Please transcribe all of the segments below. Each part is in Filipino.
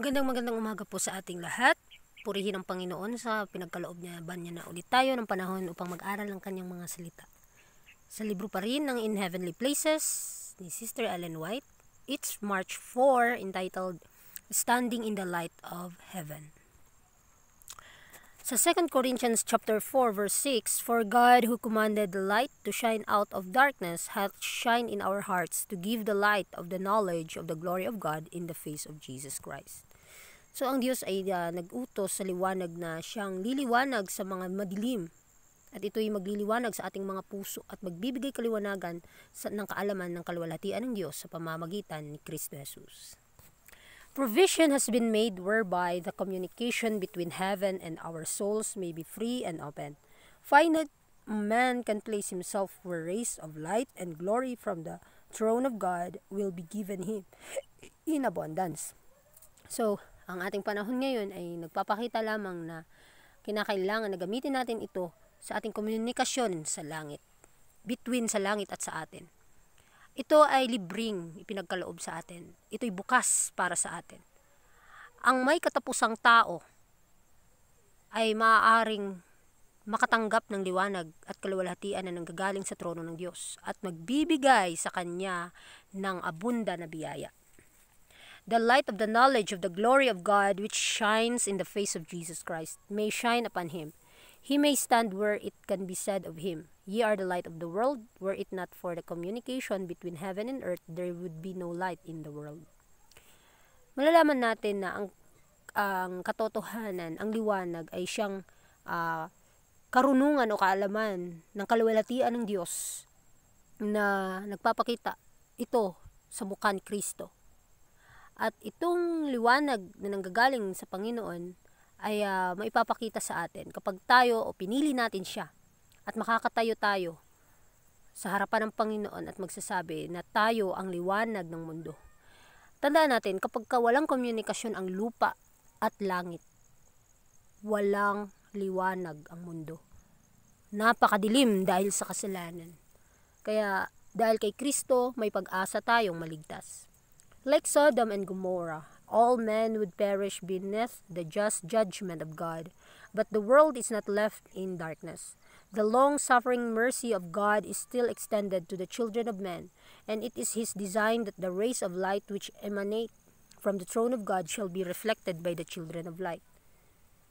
Magandang umaga po sa ating lahat. Purihin ang Panginoon sa pinagkaloob niya na ulit tayo ng panahon upang mag-aral ng kanyang mga salita. Sa libro pa rin ng In Heavenly Places ni Sister Ellen White, it's March 4 entitled Standing in the Light of Heaven. Sa 2 Corinthians chapter 4 verse 6, For God who commanded the light to shine out of darkness hath shined in our hearts to give the light of the knowledge of the glory of God in the face of Jesus Christ. So ang Diyos ay nag-utos sa liwanag na siyang liliwanag sa mga madilim. At ito'y magliliwanag sa ating mga puso at magbibigay kaliwanagan ng kaalaman ng kaluwalhatian ng Diyos sa pamamagitan ni Kristo Jesus. Provision has been made whereby the communication between heaven and our souls may be free and open. Finally, man can place himself where rays of light and glory from the throne of God will be given him in abundance. So, ang ating panahon ngayon ay nagpapakita lamang na kinakailangan na gamitin natin ito sa ating komunikasyon sa langit, between sa langit at sa atin. Ito ay libreng ipinagkaloob sa atin. Ito'y bukas para sa atin. Ang may katapusang tao ay maaaring makatanggap ng liwanag at kaluwalhatian na nanggagaling sa trono ng Diyos at magbibigay sa kanya ng abunda na biyaya. The light of the knowledge of the glory of God which shines in the face of Jesus Christ may shine upon him. He may stand where it can be said of him, Ye are the light of the world. Were it not for the communication between heaven and earth, there would be no light in the world. Malalaman natin na ang katotohanan, ang liwanag ay siyang karunungan o kaalaman ng kaluwalhatian ng Diyos na nagpapakita ito sa mukha ni Kristo. At itong liwanag na nanggagaling sa Panginoon ay maipapakita sa atin kapag tayo o pinili natin siya at makakatayo tayo sa harapan ng Panginoon at magsasabi na tayo ang liwanag ng mundo. Tandaan natin, kapag walang komunikasyon ang lupa at langit, walang liwanag ang mundo. Napakadilim dahil sa kasalanan. Kaya dahil kay Kristo, may pag-asa tayong maligtas. Like Sodom and Gomorrah, all men would perish beneath the just judgment of God, but the world is not left in darkness. The long-suffering mercy of God is still extended to the children of men, and it is His design that the rays of light which emanate from the throne of God shall be reflected by the children of light.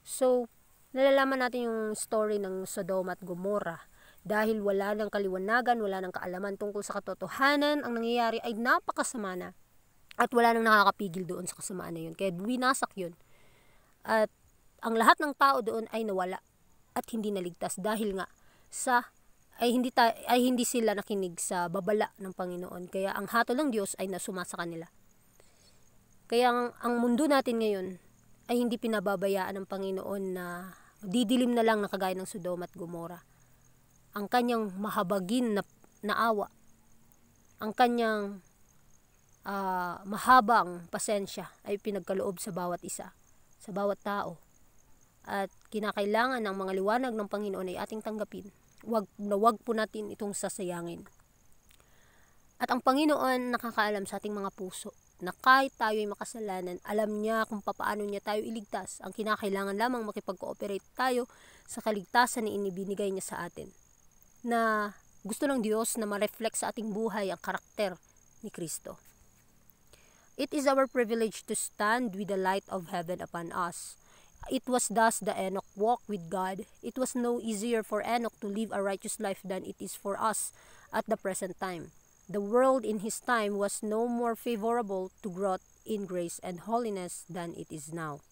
So, nalalaman natin yung story ng Sodom at Gomorrah. Dahil wala ng kaliwanagan, wala ng kaalaman tungkol sa katotohanan, ang nangyayari ay napakasama na. At wala nang nakakapigil doon sa kasamaan na yun. Kaya winasak yun. At ang lahat ng tao doon ay nawala at hindi naligtas dahil nga ay hindi sila nakinig sa babala ng Panginoon. Kaya ang hatol ng Diyos ay nasuma sa kanila. Kaya ang mundo natin ngayon ay hindi pinababayaan ng Panginoon na didilim na lang na kagaya ng Sodom at Gomorrah. Ang kanyang mahabagin na awa, ang kanyang mahabang pasensya ay pinagkaloob sa bawat isa, sa bawat tao. At kinakailangan ng mga liwanag ng Panginoon ay ating tanggapin. Wag po natin itong sasayangin. At ang Panginoon nakakaalam sa ating mga puso na kahit tayo ay makasalanan, alam niya kung paano niya tayo iligtas. Ang kinakailangan lamang makipag-cooperate tayo sa kaligtasan na inibinigay niya sa atin. Na gusto ng Diyos na ma-reflect sa ating buhay ang karakter ni Kristo. It is our privilege to stand with the light of heaven upon us. It was thus the Enoch walked with God. It was no easier for Enoch to live a righteous life than it is for us at the present time. The world in his time was no more favorable to growth in grace and holiness than it is now.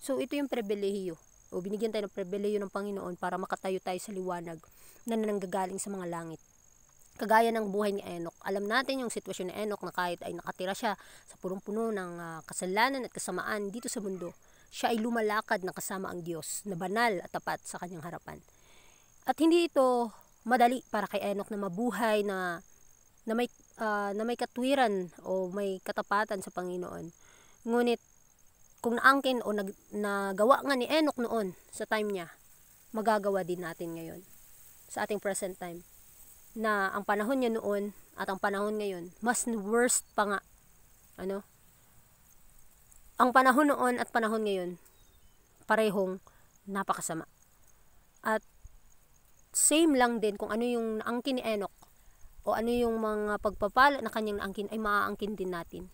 So ito yung pribilehiyo. O binigyan tayo ng pribilehiyo ng Panginoon para makatayo tayo sa liwanag na nanggagaling sa mga langit. Kagaya ng buhay ni Enoch. Alam natin yung sitwasyon ni Enoch na kahit ay nakatira siya sa punong-puno ng kasalanan at kasamaan dito sa mundo, siya ay lumalakad na kasama ang Diyos na banal at tapat sa kanyang harapan. At hindi ito madali para kay Enoch na mabuhay na may katwiran o may katapatan sa Panginoon. Ngunit kung naangkin o nagawa nga ni Enoch noon sa time niya, magagawa din natin ngayon sa ating present time. Na ang panahon niya noon at ang panahon ngayon, mas worst pa nga. ang panahon noon at panahon ngayon, parehong napakasama. At same lang din kung ano yung naangkin ni Enoch o ano yung mga pagpapala na kanyang naangkin ay maaangkin din natin.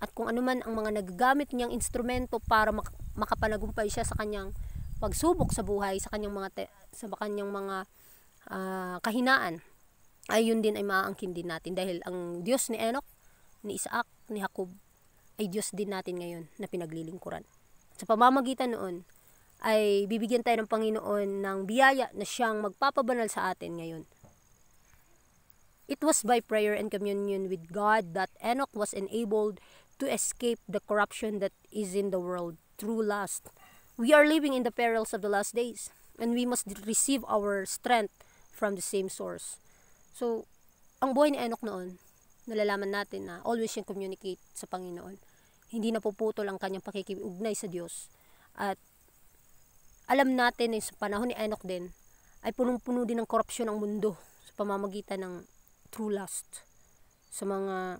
At kung ano man ang mga nagagamit niyang instrumento para makapanagumpay siya sa kanyang pagsubok sa buhay, sa kanyang mga kahinaan, ay yun din ay maaangkin din natin. Dahil ang Diyos ni Enoch, ni Isaac, ni Jacob, ay Diyos din natin ngayon na pinaglilingkuran. Sa pamamagitan noon, ay bibigyan tayo ng Panginoon ng biyaya na siyang magpapabanal sa atin ngayon. It was by prayer and communion with God that Enoch was enabled to escape the corruption that is in the world through lust. We are living in the perils of the last days, and we must receive our strength from the same source. So, ang buhay ni Enoch noon, nalalaman natin na always siyang communicate sa Panginoon. Hindi napuputol ang kanyang pakikiugnay sa Diyos. At alam natin na sa panahon ni Enoch din, ay punong-puno din ng korupsyon ang mundo sa pamamagitan ng true lust, sa mga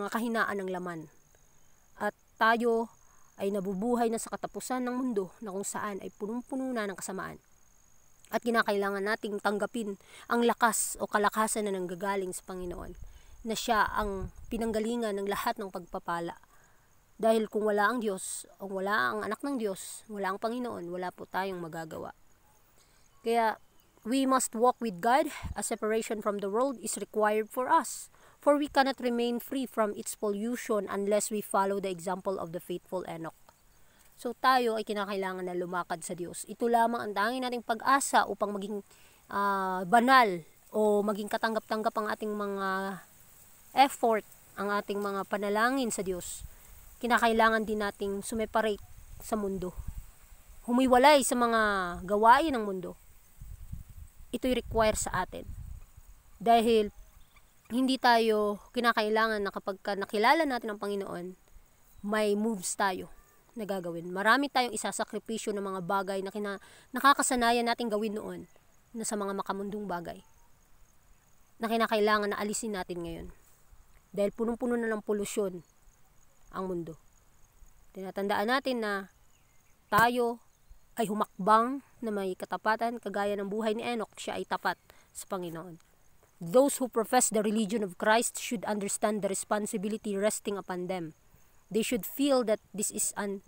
kahinaan ng laman. At tayo ay nabubuhay na sa katapusan ng mundo na kung saan ay punong-puno na ng kasamaan. At kinakailangan nating tanggapin ang lakas o kalakasan na nanggagaling sa Panginoon, na siya ang pinanggalingan ng lahat ng pagpapala. Dahil kung wala ang Diyos, o wala ang anak ng Diyos, wala ang Panginoon, wala po tayong magagawa. Kaya, we must walk with God. A separation from the world is required for us. For we cannot remain free from its pollution unless we follow the example of the faithful Enoch. So tayo ay kinakailangan na lumakad sa Diyos. Ito lamang ang tanging nating pag-asa upang maging banal o maging katanggap-tanggap ang ating mga effort, ang ating mga panalangin sa Diyos. Kinakailangan din nating sumeparate sa mundo. Humiwalay sa mga gawain ng mundo. Ito'y require sa atin. Dahil hindi tayo kinakailangan na kapag nakilala natin ang Panginoon, may moves tayo na gagawin. Marami tayong isasakripisyo ng mga bagay na nakakasanayan natin gawin noon na sa mga makamundong bagay na kinakailangan na alisin natin ngayon. Dahil punong-puno na ng polusyon ang mundo. Tinatandaan natin na tayo ay humakbang na may katapatan kagaya ng buhay ni Enoch, siya ay tapat sa Panginoon. Those who profess the religion of Christ should understand the responsibility resting upon them. They should feel that this is an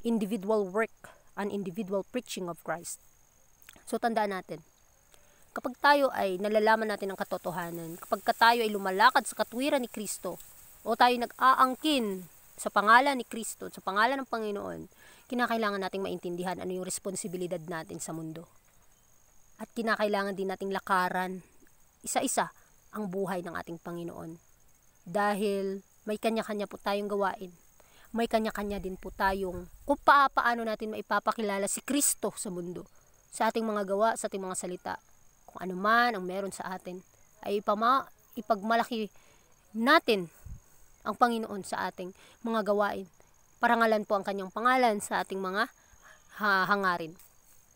individual work, an individual preaching of Christ. So tandaan natin, kapag tayo ay nalalaman natin ang katotohanan, kapag tayo ay lumalakad sa katwiran ni Kristo, o tayo nag-aangkin sa pangalan ni Kristo, sa pangalan ng Panginoon, kinakailangan nating maintindihan ano yung responsibilidad natin sa mundo. At kinakailangan din nating lakaran isa-isa ang buhay ng ating Panginoon. Dahil may kanya-kanya po tayong gawain. May kanya-kanya din po tayong kung paano natin maipapakilala si Kristo sa mundo. Sa ating mga gawa, sa ating mga salita. Kung ano man ang meron sa atin, ay ipagmalaki natin ang Panginoon sa ating mga gawain. Parangalan po ang kanyang pangalan sa ating mga hangarin.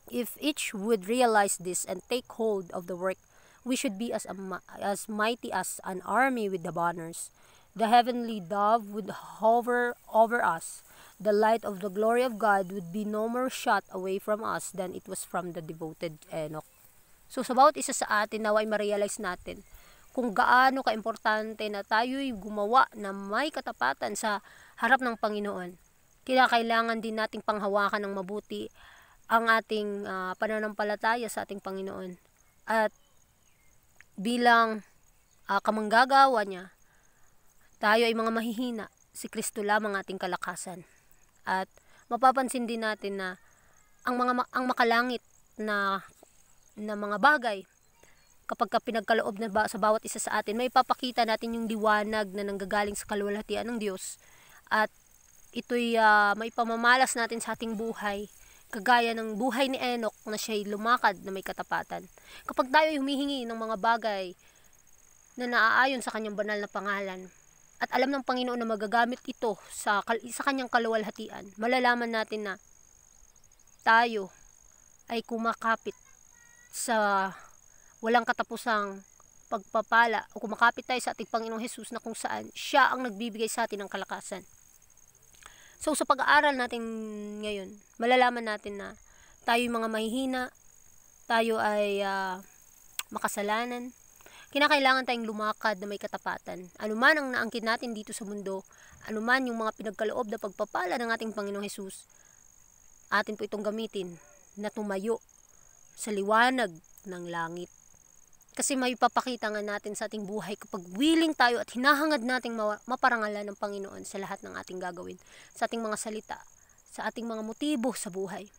If each would realize this and take hold of the work, we should be as mighty as an army with the banners. The heavenly dove would hover over us. The light of the glory of God would be no more shut away from us than it was from the devoted Enoch. So sa bawat isa sa atin, naway ma-realize natin kung gaano kaimportante na tayo'y gumawa na may katapatan sa harap ng Panginoon. Kailangan din nating panghawakan ng mabuti ang ating pananampalataya sa ating Panginoon. At bilang kamanggagawa niya, tayo ay mga mahihina. Si Kristo lamang ating kalakasan. At mapapansin din natin na ang makalangit na mga bagay, kapag pinagkaloob na sa bawat isa sa atin, may papakita natin yung liwanag na nanggagaling sa kaluwalhatian ng Diyos. At ito'y may pamamalas natin sa ating buhay, kagaya ng buhay ni Enoch na siya'y lumakad na may katapatan. Kapag tayo ay humihingi ng mga bagay na naaayon sa kanyang banal na pangalan, at alam ng Panginoon na magagamit ito sa kanyang kaluwalhatian, malalaman natin na tayo ay kumakapit sa walang katapusang pagpapala o kumakapit tayo sa ating Panginoong Hesus na kung saan siya ang nagbibigay sa atin ng kalakasan. So sa pag-aaral natin ngayon, malalaman natin na tayo yung mga mahihina, tayo ay makasalanan. Kinakailangan tayong lumakad na may katapatan. Anuman ang naangkin natin dito sa mundo, anuman yung mga pinagkaloob na pagpapala ng ating Panginoong Hesus, atin po itong gamitin na tumayo sa liwanag ng langit. Kasi may papakita nga natin sa ating buhay kapag willing tayo at hinahangad nating maparangalan ng Panginoon sa lahat ng ating gagawin, sa ating mga salita, sa ating mga motibo sa buhay.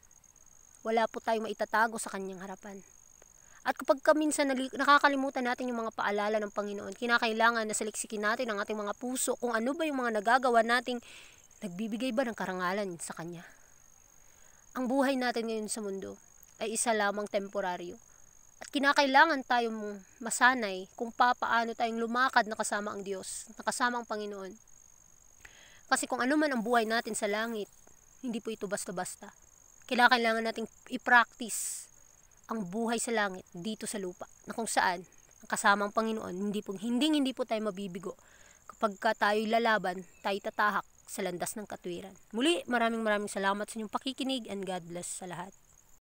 Wala po tayong maitatago sa kanyang harapan. At kapag minsan nakakalimutan natin yung mga paalala ng Panginoon, kinakailangan na saliksikin natin ang ating mga puso kung ano ba yung mga nagagawa nating nagbibigay ba ng karangalan sa Kanya. Ang buhay natin ngayon sa mundo ay isa lamang temporaryo. At kinakailangan tayong masanay kung paano tayong lumakad na kasama ang Diyos, na kasama ang Panginoon. Kasi kung ano man ang buhay natin sa langit, hindi po ito basta-basta. Kailangan nating i-practice ang buhay sa langit dito sa lupa, na kung saan ang kasama ang Panginoon, hindi po tayo mabibigo. Kapag tayo'y lalaban, tayo tatahak sa landas ng katwiran. Muli, maraming salamat sa inyong pakikinig and God bless sa lahat.